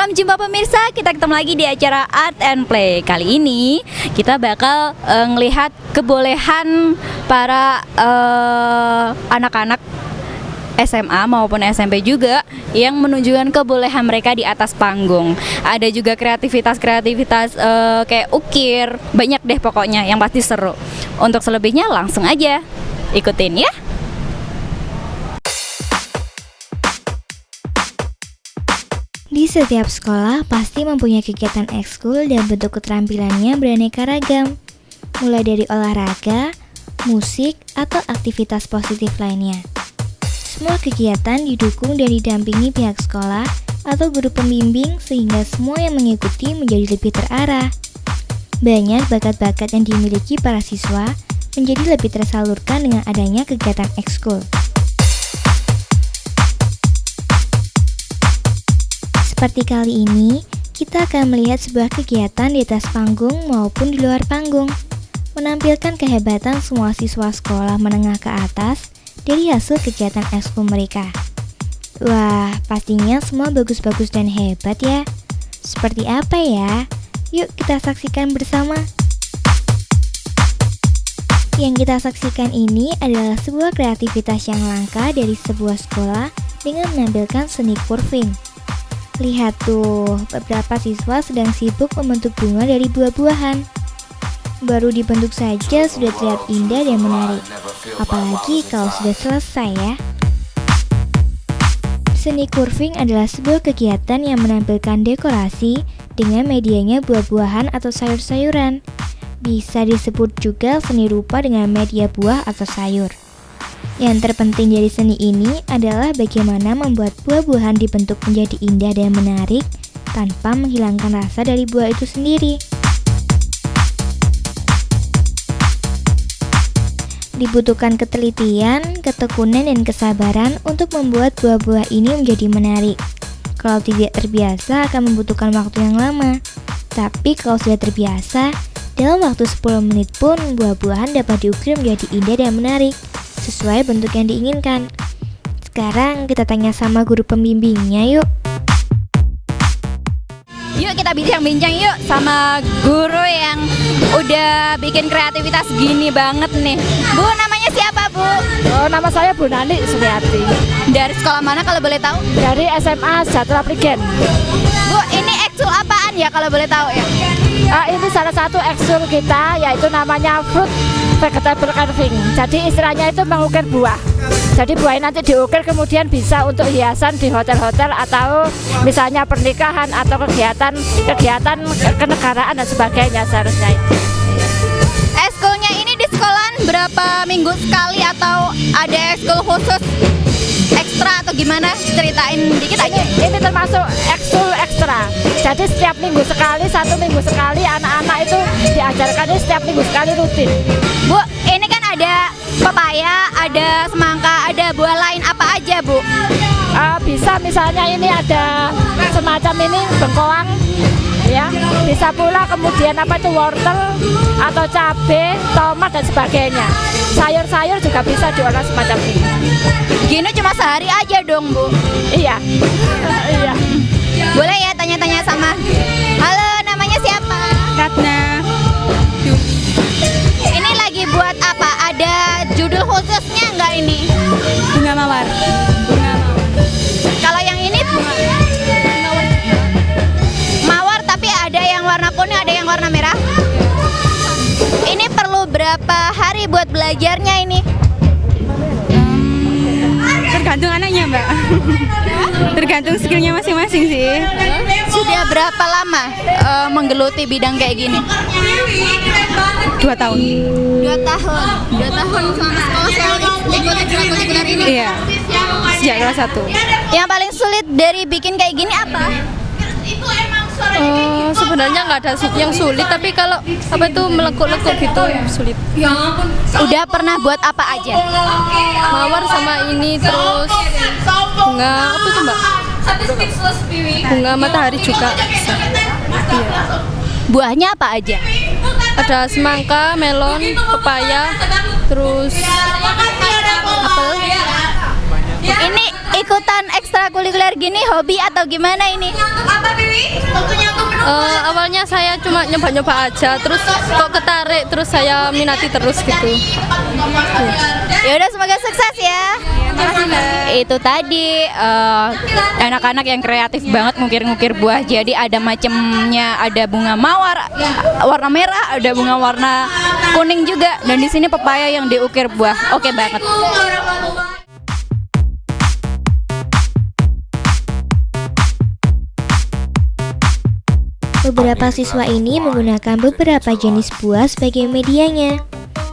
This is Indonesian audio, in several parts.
Salam jumpa pemirsa, kita ketemu lagi di acara Art and Play. Kali ini kita bakal ngelihat kebolehan para anak-anak SMA maupun SMP juga yang menunjukkan kebolehan mereka di atas panggung. Ada juga kreativitas kayak ukir, banyak deh pokoknya yang pasti seru. Untuk selebihnya langsung aja ikutin ya. Di setiap sekolah pasti mempunyai kegiatan ekskul dan bentuk keterampilannya beraneka ragam, mulai dari olahraga, musik, atau aktivitas positif lainnya. Semua kegiatan didukung dan didampingi pihak sekolah atau guru pembimbing sehingga semua yang mengikuti menjadi lebih terarah. Banyak bakat-bakat yang dimiliki para siswa menjadi lebih tersalurkan dengan adanya kegiatan ekskul. Seperti kali ini, kita akan melihat sebuah kegiatan di atas panggung maupun di luar panggung, menampilkan kehebatan semua siswa sekolah menengah ke atas dari hasil kegiatan ekskul mereka. Wah, pastinya semua bagus-bagus dan hebat ya. Seperti apa ya? Yuk kita saksikan bersama. Yang kita saksikan ini adalah sebuah kreativitas yang langka dari sebuah sekolah dengan menampilkan seni curving. Lihat tuh, beberapa siswa sedang sibuk membentuk bunga dari buah-buahan. Baru dibentuk saja sudah terlihat indah dan menarik. Apalagi kalau sudah selesai ya. Seni curving adalah sebuah kegiatan yang menampilkan dekorasi dengan medianya buah-buahan atau sayur-sayuran. Bisa disebut juga seni rupa dengan media buah atau sayur. Yang terpenting dari seni ini adalah bagaimana membuat buah-buahan dibentuk menjadi indah dan menarik tanpa menghilangkan rasa dari buah itu sendiri. Dibutuhkan ketelitian, ketekunan, dan kesabaran untuk membuat buah-buah ini menjadi menarik. Kalau tidak terbiasa akan membutuhkan waktu yang lama. Tapi kalau sudah terbiasa, dalam waktu 10 menit pun buah-buahan dapat diukir menjadi indah dan menarik sesuai bentuk yang diinginkan. Sekarang kita tanya sama guru pembimbingnya yuk. Yuk kita bincang-bincang yuk sama guru yang udah bikin kreativitas gini banget nih. Bu, namanya siapa Bu? Oh, nama saya Bu Nani Sumiati. Dari sekolah mana kalau boleh tahu? Dari SMA Sejahtera Prigen. Bu, ini ekskul apaan ya kalau boleh tahu ya? Ini salah satu ekskul kita, yaitu namanya fruit vegetable carving. Jadi istilahnya itu mengukir buah. Jadi buahnya nanti diukir kemudian bisa untuk hiasan di hotel-hotel atau misalnya pernikahan atau kegiatan kenegaraan dan sebagainya seharusnya. Ekskulnya ini di sekolahan berapa minggu sekali atau ada ekskul khusus ekstra atau gimana? Ceritain dikit aja. Ini termasuk ekskul ekstra. Jadi setiap minggu sekali, 1 minggu sekali anak-anak itu diajarkannya setiap minggu sekali rutin. Bu, ini kan ada pepaya, ada semangka, ada buah lain apa aja Bu? Bisa misalnya ini ada semacam ini bengkoang, ya. Bisa pula kemudian apa itu wortel atau cabai, tomat dan sebagainya. Sayur-sayur juga bisa diolah semacam ini. Gini cuma sehari aja dong Bu? Iya. Iya. Boleh ya tanya-tanya sama. Halo, namanya siapa? Ratna. Ini lagi buat apa? Ada judul khususnya nggak ini? Bunga mawar. Kalau yang ini mawar tapi ada yang warna kuning, ada yang warna merah. Ini perlu berapa hari buat belajarnya ini? Tergantung anaknya Mbak. Tergantung skillnya masing-masing sih. Sudah berapa lama menggeluti bidang kayak gini? 2 tahun. 2 tahun. 2 tahun selama sekolah selalu ikut ekstrakurikuler ini? Iya. Sejak kelas 1. Yang paling sulit dari bikin kayak gini apa? Sebenarnya nggak ada yang sulit, tapi kalau apa itu melekuk-lekuk gitu sulit. Udah pernah buat apa aja? Mawar sama ini, terus bunga apa itu Mbak? Bunga matahari juga bisa. Iya. Buahnya apa aja? Ada semangka, melon, pepaya, terus apel. Ini ikutan ekstrakurikuler ekstrakurikuler gini hobi atau gimana ini? Awalnya saya cuma nyoba-nyoba aja, terus kok ketarik, terus saya minati terus gitu. Ya udah, semoga sukses ya. Itu tadi anak-anak yang kreatif banget ngukir-ngukir buah. Jadi ada macamnya, ada bunga mawar warna merah, ada bunga warna kuning juga, dan di sini pepaya yang diukir buah. Oke banget. Beberapa siswa ini menggunakan beberapa jenis buah sebagai medianya.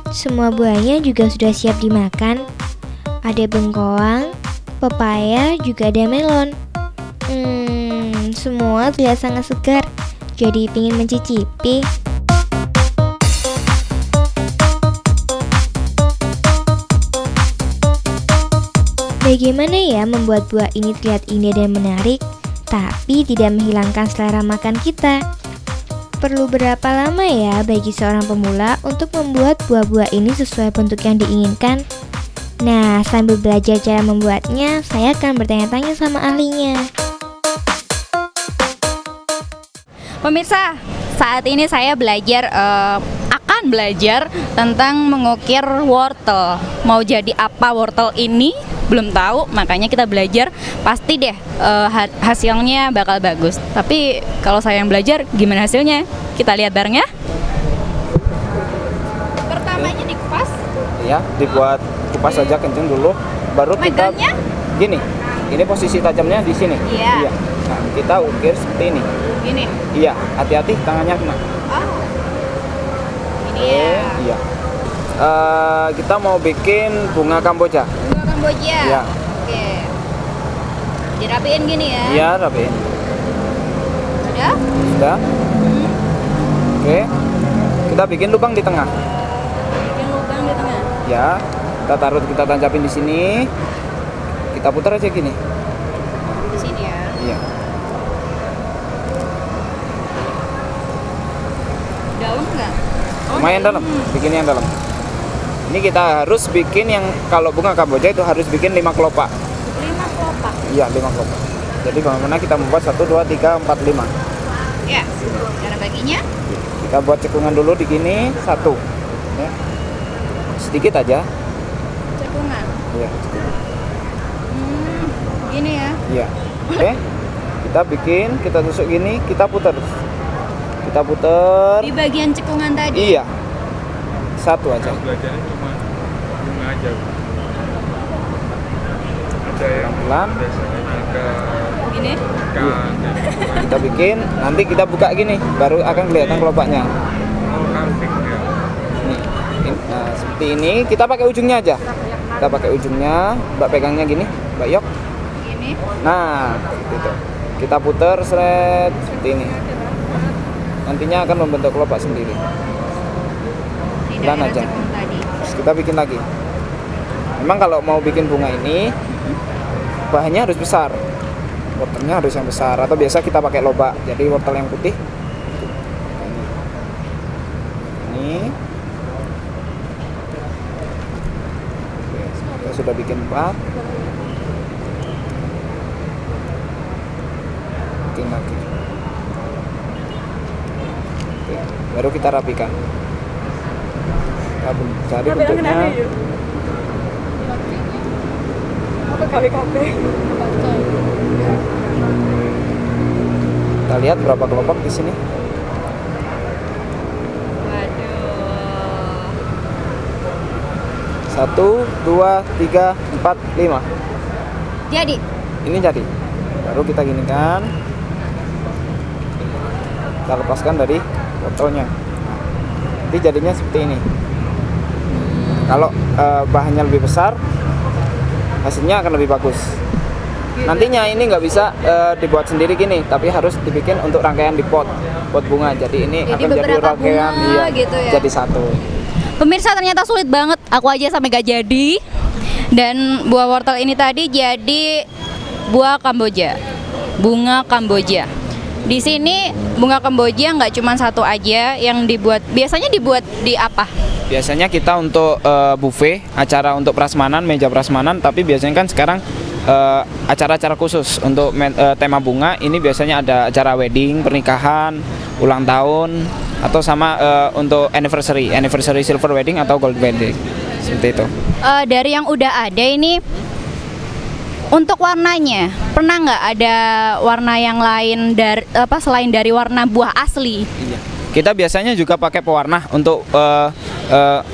Semua buahnya juga sudah siap dimakan. Ada bengkoang, pepaya, juga ada melon. Semua terlihat sangat segar. Jadi ingin mencicipi. Bagaimana ya membuat buah ini terlihat indah dan menarik, tapi tidak menghilangkan selera makan kita? Perlu berapa lama ya bagi seorang pemula untuk membuat buah-buah ini sesuai bentuk yang diinginkan? Nah, sambil belajar cara membuatnya, saya akan bertanya-tanya sama ahlinya. Pemirsa, saat ini saya akan belajar tentang mengukir wortel. Mau jadi apa wortel ini? Belum tahu, makanya kita belajar. Pasti deh hasilnya bakal bagus. Tapi kalau saya yang belajar, gimana hasilnya? Kita lihat bareng ya. Pertamanya dikupas. Ya, dibuat kupas saja kenceng dulu, baru kita Megangnya? gini. Ini posisi tajamnya di sini. Iya. Nah, kita ukir seperti ini. Gini. Iya, hati-hati tangannya kena. Ini ya. Iya. Kita mau bikin bunga Kamboja. Bunga Kamboja. Iya. Oke. Dirapiin gini ya. Iya, rapiin. Sudah? Sudah. Oke. Kita bikin lubang di tengah. Bikin lubang di tengah. Ya. Kita tancapin di sini. Kita putar aja gini. Di sini ya. Iya. Daun enggak? Lumayan dalam. Bikin yang dalam. Ini kita harus bikin yang kalau bunga Kamboja itu harus bikin 5 kelopak. 5 kelopak. Iya, 5 kelopak. Jadi bagaimana kita membuat 1, 2, 3, 4, 5. Ya. Cara baginya? Kita buat cekungan dulu di gini 1. Ya. Sedikit aja. Cekungan. Iya. Gini ya. Iya. Oke. Kita bikin, kita tusuk gini, kita putar. Kita putar. Di bagian cekungan tadi. Iya. 1 aja. Belajarnya cuma bunga aja. Ada yang Pelan. biasanya ada Gini. ikan dan Kita bikin, nanti kita buka gini, baru akan kelihatan kelopaknya. carving ya. Nah, seperti ini, kita pakai ujungnya aja. Kita pakai ujungnya, Mbak pegangnya gini, Mbak Yok. Gini. Nah, gitu. Kita putar seret seperti ini. Nantinya akan membentuk kelopak sendiri. Di Pelan daerah aja. cekung tadi. Terus kita bikin lagi. Memang kalau mau bikin bunga ini, bahannya harus besar. Wortelnya harus yang besar, atau biasa kita pakai lobak. Jadi wortel yang putih. Ini. Oke, kita sudah bikin 4. Bikin lagi. Oke, baru kita rapikan. Kita cari bentuknya. Kita lihat berapa kelopak di sini. Waduh. 1, 2, 3, 4, 5. Jadi. Ini jadi. Baru kita ginikan. Kita lepaskan dari wortelnya. Nanti jadinya seperti ini. Kalau bahannya lebih besar, hasilnya akan lebih bagus. Nantinya ini nggak bisa dibuat sendiri gini, tapi harus dibikin untuk rangkaian di pot bunga. Jadi ini Jadi akan jadi beberapa rangkaian, bunga iya, gitu ya. jadi satu. Pemirsa, ternyata sulit banget. Aku aja sampai gak jadi. Dan buah wortel ini tadi jadi buah Kamboja. Bunga Kamboja. Di sini bunga Kamboja nggak cuma satu aja yang dibuat. Biasanya dibuat di apa? Biasanya kita untuk buffet, acara untuk prasmanan, meja prasmanan, tapi biasanya kan sekarang acara-acara khusus untuk tema bunga ini biasanya ada acara wedding, pernikahan, ulang tahun atau sama untuk anniversary silver wedding atau gold wedding seperti itu. Dari yang udah ada ini, untuk warnanya pernah nggak ada warna yang lain dari selain dari warna buah asli? Iya. Kita biasanya juga pakai pewarna untuk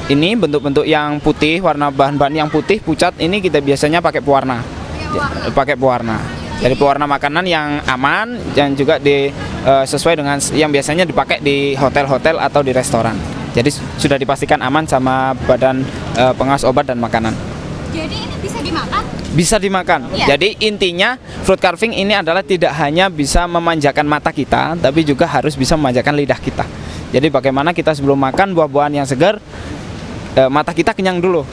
ini bentuk-bentuk yang putih, warna bahan-bahan yang putih pucat ini kita biasanya pakai pewarna. Pakai pewarna. Jadi pewarna makanan yang aman dan juga sesuai dengan yang biasanya dipakai di hotel-hotel atau di restoran. Jadi sudah dipastikan aman sama badan pengawas obat dan makanan. Jadi ini bisa dimakan? Bisa dimakan. Ya. Jadi intinya fruit carving ini adalah tidak hanya bisa memanjakan mata kita, tapi juga harus bisa memanjakan lidah kita. Jadi bagaimana kita sebelum makan buah-buahan yang segar, mata kita kenyang dulu.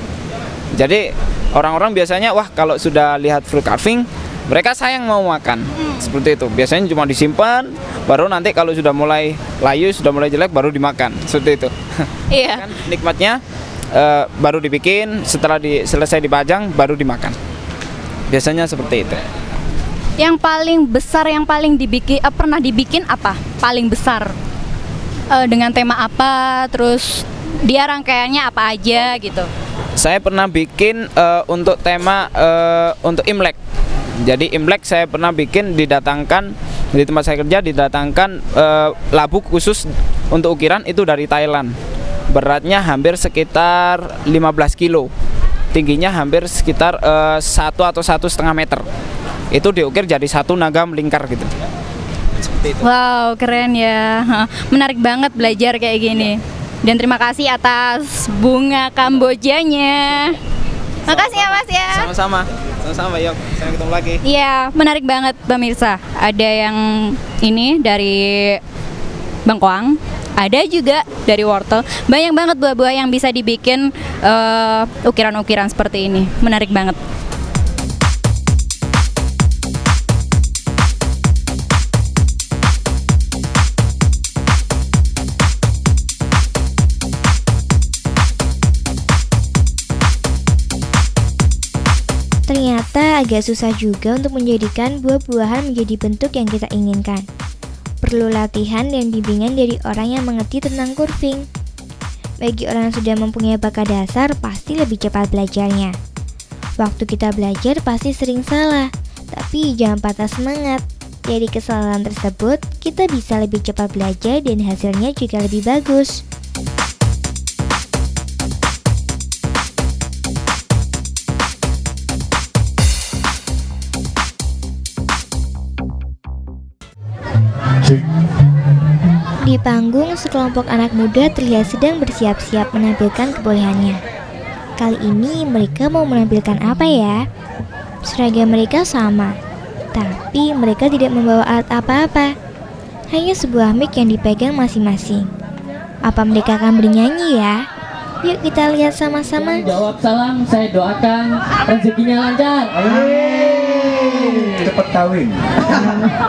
Jadi orang-orang biasanya wah kalau sudah lihat fruit carving, mereka sayang mau makan. Seperti itu. Biasanya cuma disimpan, baru nanti kalau sudah mulai layu, sudah mulai jelek baru dimakan. Seperti itu. Iya. Kan nikmatnya baru dibikin, setelah selesai dipajang baru dimakan. Biasanya seperti itu. Yang paling besar yang paling pernah dibikin apa? Paling besar dengan tema apa? Terus dia rangkaiannya apa aja gitu? Saya pernah bikin untuk tema untuk Imlek. Jadi Imlek saya pernah bikin didatangkan di tempat saya kerja didatangkan labu khusus untuk ukiran itu dari Thailand. Beratnya hampir sekitar 15 kilo. Tingginya hampir sekitar 1 atau 1,5 meter. Itu diukir jadi satu naga melingkar gitu. Seperti itu. Wow, keren ya. Menarik banget belajar kayak gini. Dan terima kasih atas bunga Kambojanya. Makasih ya Mas ya. Sama-sama. Sama-sama, yuk. Sampai ketemu lagi. Iya, menarik banget pemirsa. Ada yang ini dari bengkoang, ada juga dari wortel. Banyak banget buah-buah yang bisa dibikin ukiran-ukiran seperti ini. Menarik banget. Ternyata agak susah juga untuk menjadikan buah-buahan menjadi bentuk yang kita inginkan. Perlu latihan dan bimbingan dari orang yang mengerti tentang curving. Bagi orang yang sudah mempunyai bakat dasar, pasti lebih cepat belajarnya. Waktu kita belajar pasti sering salah, tapi jangan patah semangat. Dari kesalahan tersebut, kita bisa lebih cepat belajar dan hasilnya juga lebih bagus. Di panggung, sekelompok anak muda terlihat sedang bersiap-siap menampilkan kebolehannya. Kali ini mereka mau menampilkan apa ya? Seragam mereka sama, tapi mereka tidak membawa alat apa-apa. Hanya sebuah mic yang dipegang masing-masing. Apa mereka akan bernyanyi ya? Yuk kita lihat sama-sama. Jawab salam, saya doakan rezekinya lancar. Cepet kawin.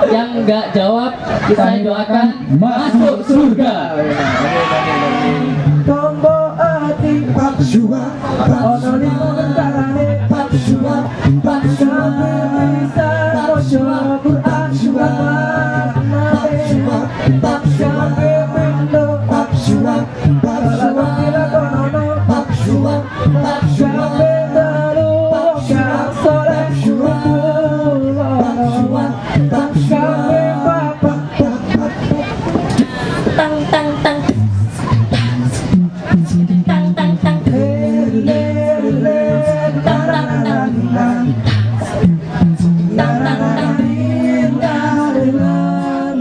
Yang enggak jawab, saya doakan masuk surga. Tombo ati paksua, onoli mentarane paksua, paksua bisa paksua Quran juga paksua, paksua bendo paksua, paksua bila kono paksua, paksua bendalu paksua soleh paksua, paksua papa Tang tang tang.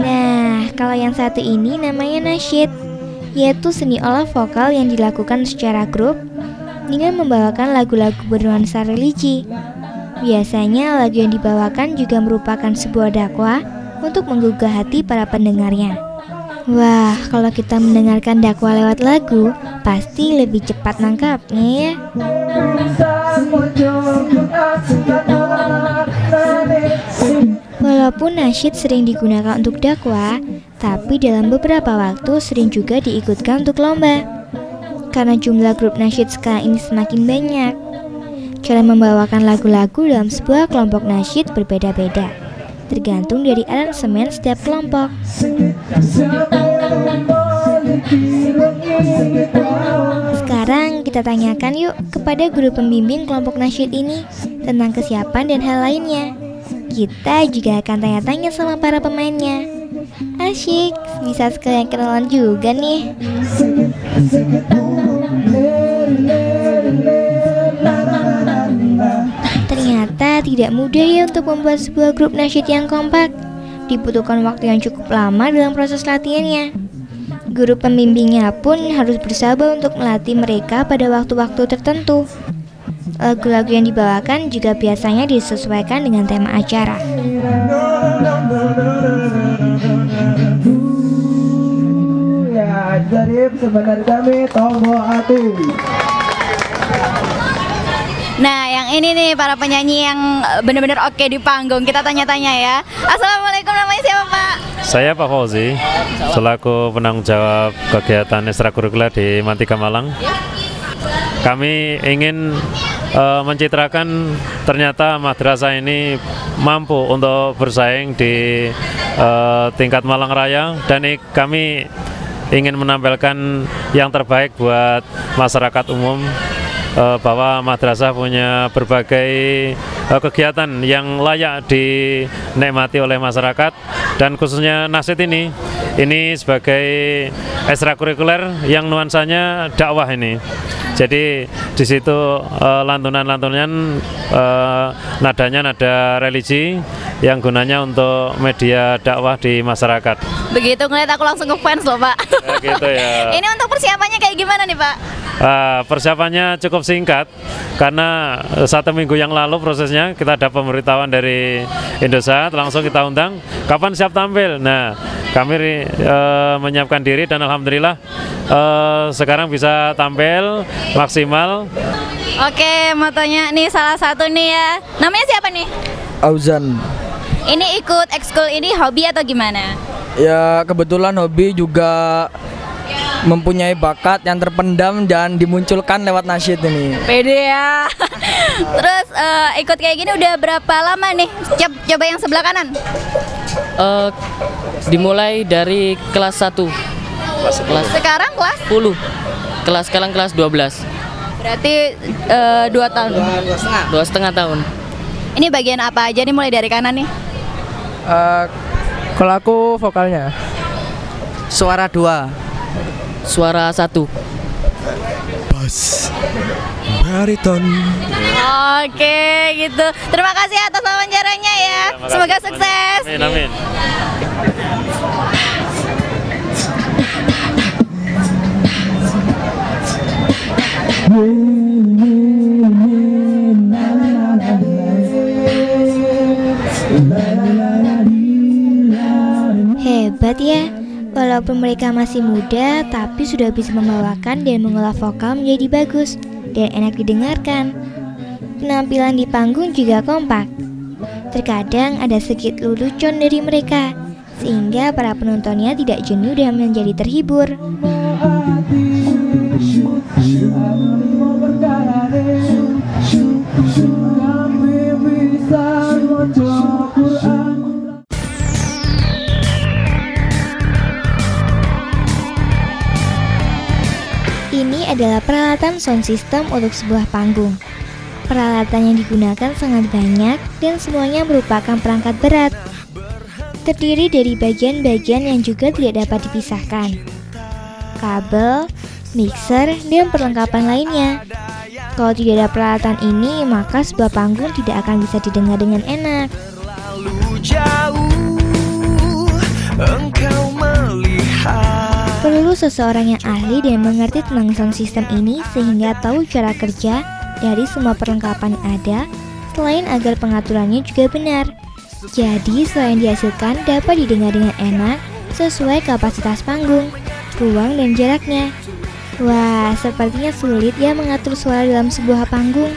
Nah, kalau yang satu ini namanya nasyid, yaitu seni olah vokal yang dilakukan secara grup dengan membawakan lagu-lagu bernuansa religi. Biasanya lagu yang dibawakan juga merupakan sebuah dakwah untuk menggugah hati para pendengarnya. Wah, kalau kita mendengarkan dakwah lewat lagu, pasti lebih cepat nangkapnya ya. Walaupun nasyid sering digunakan untuk dakwah, tapi dalam beberapa waktu sering juga diikutkan untuk lomba. Karena jumlah grup nasyid sekarang ini semakin banyak, Cara membawakan lagu-lagu dalam sebuah kelompok nasyid berbeda-beda, tergantung dari aransemen setiap kelompok. Sekarang kita tanyakan yuk kepada guru pembimbing kelompok nasyid ini tentang kesiapan dan hal lainnya. Kita juga akan tanya-tanya sama para pemainnya. Asyik, bisa sekalian kenalan juga nih. Ternyata tidak mudah ya untuk membuat sebuah grup nasyid yang kompak. Dibutuhkan waktu yang cukup lama dalam proses latihannya. Guru pembimbingnya pun harus bersabar untuk melatih mereka pada waktu-waktu tertentu. Lagu-lagu yang dibawakan juga biasanya disesuaikan dengan tema acara. Ya, jadi sebenarnya kami Tomo Ati. Nah, yang ini nih para penyanyi yang benar-benar oke di panggung. Kita tanya-tanya ya. Assalamualaikum, namanya siapa Pak? Saya Pak Fauzi, selaku penanggung jawab kegiatan ekstrakurikuler di Mantika Malang. Kami ingin mencitrakan ternyata madrasah ini mampu untuk bersaing di tingkat Malang Raya, dan kami ingin menampilkan yang terbaik buat masyarakat umum, bahwa madrasah punya berbagai kegiatan yang layak dinikmati oleh masyarakat, dan khususnya nasyid ini sebagai ekstrakurikuler yang nuansanya dakwah ini. Jadi di situ lantunan-lantunan nadanya nada religi yang gunanya untuk media dakwah di masyarakat. Begitu ngeliat aku langsung ngefans loh Pak. Ya, gitu ya. Ini untuk persiapannya kayak gimana nih Pak? Persiapannya cukup singkat karena 1 minggu yang lalu prosesnya kita ada pemberitahuan dari Indosat, langsung kita undang kapan siap tampil. Nah, kami menyiapkan diri dan alhamdulillah sekarang bisa tampil maksimal. Oke, mau tanya nih salah satu nih ya. Namanya siapa nih? Auzan. Ini ikut ekskul ini hobi atau gimana? Ya kebetulan hobi, juga mempunyai bakat yang terpendam dan dimunculkan lewat nasyid ini. Pede ya. Terus ikut kayak gini udah berapa lama nih? Coba yang sebelah kanan. Dimulai dari kelas 1. Sekarang kelas? 10. Sekarang kelas 12. Berarti 2 tahun. 2,5 tahun. Ini bagian apa aja nih, mulai dari kanan nih? Kalau aku vokalnya Suara 2. Suara 1. bass, bariton. Oke, gitu. Terima kasih atas wawancaranya ya. Semoga sukses. Amin, amin. Hebat ya, walaupun mereka masih muda tapi sudah bisa membawakan dan mengolah vokal menjadi bagus dan enak didengarkan. Penampilan di panggung juga kompak. Terkadang ada sedikit lelucon dari mereka, sehingga para penontonnya tidak jenuh dan menjadi terhibur. Ini adalah peralatan sound system untuk sebuah panggung. Peralatan yang digunakan sangat banyak dan semuanya merupakan perangkat berat. Terdiri dari bagian-bagian yang juga tidak dapat dipisahkan. Kabel, mixer, dan perlengkapan lainnya. Kalau tidak ada peralatan ini, maka sebuah panggung tidak akan bisa didengar dengan enak. Perlu seseorang yang ahli dan mengerti tentang sound system ini sehingga tahu cara kerja dari semua perlengkapan yang ada, selain agar pengaturannya juga benar. Jadi suara yang dihasilkan dapat didengar dengan enak sesuai kapasitas panggung, ruang dan jaraknya. Wah, sepertinya sulit ya mengatur suara dalam sebuah panggung.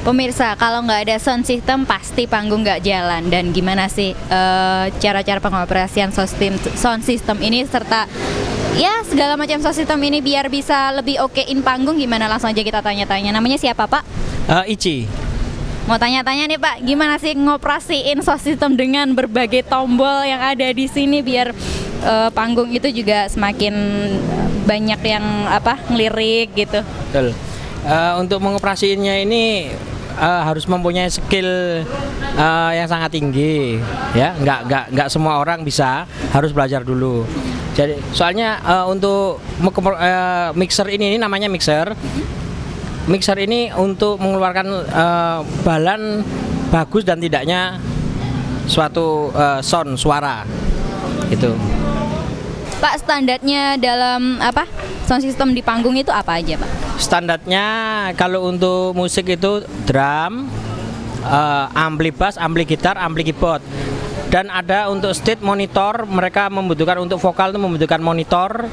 Pemirsa, kalau nggak ada sound system pasti panggung nggak jalan. Dan gimana sih cara-cara pengoperasian sound system ini serta ya segala macam sound system ini biar bisa lebih okein panggung gimana, langsung aja kita tanya-tanya. Namanya siapa Pak? Ici. Mau tanya-tanya nih Pak, gimana sih ngoperasiin sound system dengan berbagai tombol yang ada di sini biar panggung itu juga semakin banyak yang ngelirik gitu. Betul. Untuk mengoperasiinnya ini harus mempunyai skill yang sangat tinggi, ya. Nggak semua orang bisa, harus belajar dulu. Jadi soalnya untuk mixer ini namanya mixer. Mixer ini untuk mengeluarkan balan bagus dan tidaknya suatu sound suara itu. Pak, standarnya dalam sound system di panggung itu apa aja Pak? Standarnya kalau untuk musik itu drum, ampli bass, ampli gitar, ampli keyboard. Dan ada untuk stage monitor, mereka membutuhkan untuk vokal itu membutuhkan monitor,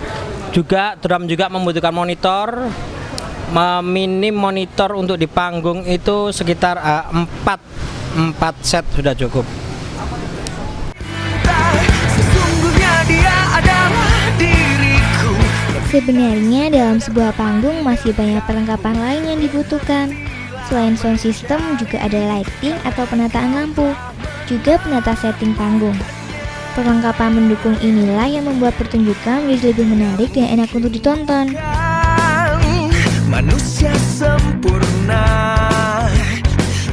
juga drum juga membutuhkan monitor. Minim monitor untuk di panggung itu sekitar 4 set sudah cukup. Sebenarnya dalam sebuah panggung masih banyak perlengkapan lain yang dibutuhkan. Selain sound system juga ada lighting atau penataan lampu, juga penata setting panggung. Perlengkapan mendukung inilah yang membuat pertunjukan menjadi lebih menarik dan enak untuk ditonton. Manusia sempurna,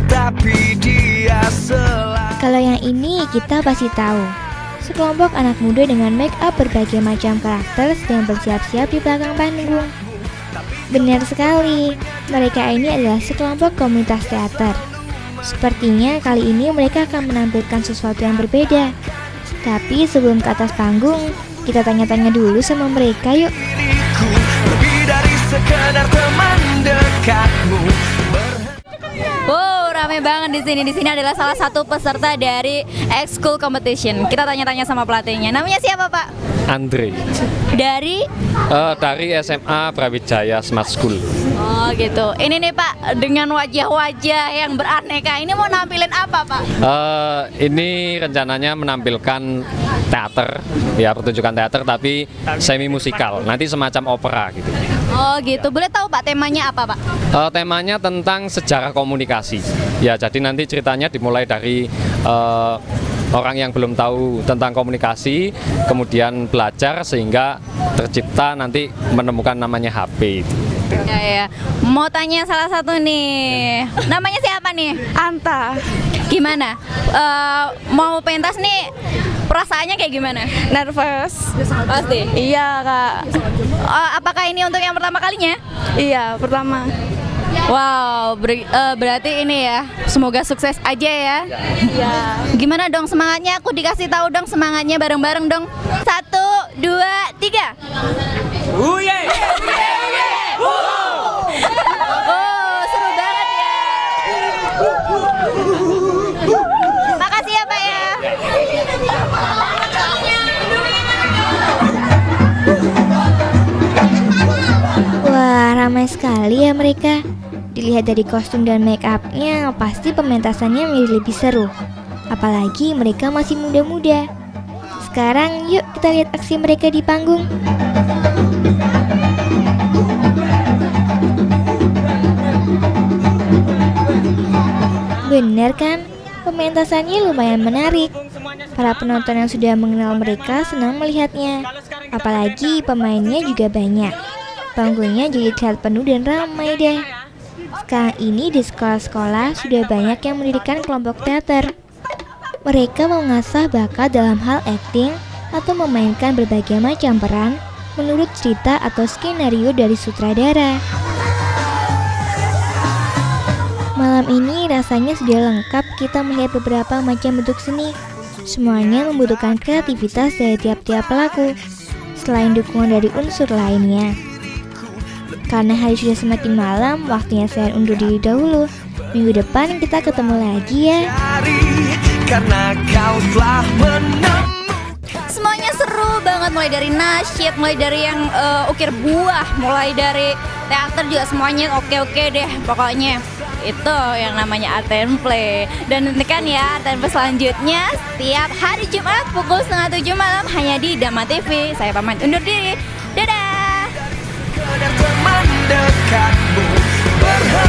tapi dia Kalau yang ini kita pasti tahu. Sekelompok anak muda dengan make up berbagai macam karakter sedang bersiap-siap di belakang panggung. Benar sekali, mereka ini adalah sekelompok komunitas teater. Sepertinya kali ini mereka akan menampilkan sesuatu yang berbeda. Tapi sebelum ke atas panggung, kita tanya-tanya dulu sama mereka yuk. lebih dari sekedar teman dekatmu. Wow, rame banget di sini. Di sini adalah salah satu peserta dari X-School Competition. Kita tanya-tanya sama pelatihnya. Namanya siapa, Pak? Andre. Dari SMA Brawijaya Smart School. Oh gitu. Ini nih Pak, dengan wajah-wajah yang beraneka, ini mau nampilin apa Pak? Ini rencananya menampilkan teater, ya pertunjukan teater tapi semi musikal. Nanti semacam opera gitu. Oh gitu. Boleh tahu Pak temanya apa Pak? Temanya tentang sejarah komunikasi. Ya jadi nanti ceritanya dimulai dari orang yang belum tahu tentang komunikasi, kemudian belajar sehingga tercipta nanti menemukan namanya HP. Ya. Mau tanya salah satu nih. Namanya siapa nih? Anta. Gimana? Mau pentas nih, perasaannya kayak gimana? Nervous. Pasti? Iya Kak. Apakah ini untuk yang pertama kalinya? Iya, pertama. Wow, berarti ini ya, semoga sukses aja ya. Iya. Gimana dong semangatnya? Aku dikasih tahu dong semangatnya bareng-bareng dong. 1, 2, 3. Oh, seru banget ya. Makasih ya Pak ya. Wah, ramai sekali ya mereka. Dilihat dari kostum dan make up-nya, pasti pementasannya menjadi lebih seru. Apalagi mereka masih muda-muda. Sekarang yuk kita lihat aksi mereka di panggung. Bener kan? Pementasannya lumayan menarik. Para penonton yang sudah mengenal mereka senang melihatnya. Apalagi pemainnya juga banyak. Panggungnya jadi terlihat penuh dan ramai deh. Sekarang ini di sekolah-sekolah sudah banyak yang mendirikan kelompok teater. Mereka mengasah bakat dalam hal akting atau memainkan berbagai macam peran menurut cerita atau skenario dari sutradara. Malam ini rasanya sudah lengkap kita melihat beberapa macam bentuk seni. Semuanya membutuhkan kreativitas dari tiap-tiap pelaku, selain dukungan dari unsur lainnya. Karena hari sudah semakin malam, waktunya saya undur diri dahulu. Minggu depan kita ketemu lagi ya. Karena kau telah Semuanya seru banget, mulai dari nasyid, mulai dari yang ukir buah, mulai dari teater juga semuanya oke deh pokoknya. Itu yang namanya Art and Play. Dan nantikan ya Art and Play selanjutnya setiap hari Jumat pukul 6:30 malam hanya di Dama TV. Saya pamit undur diri. sekedar teman dekatmu. Berharap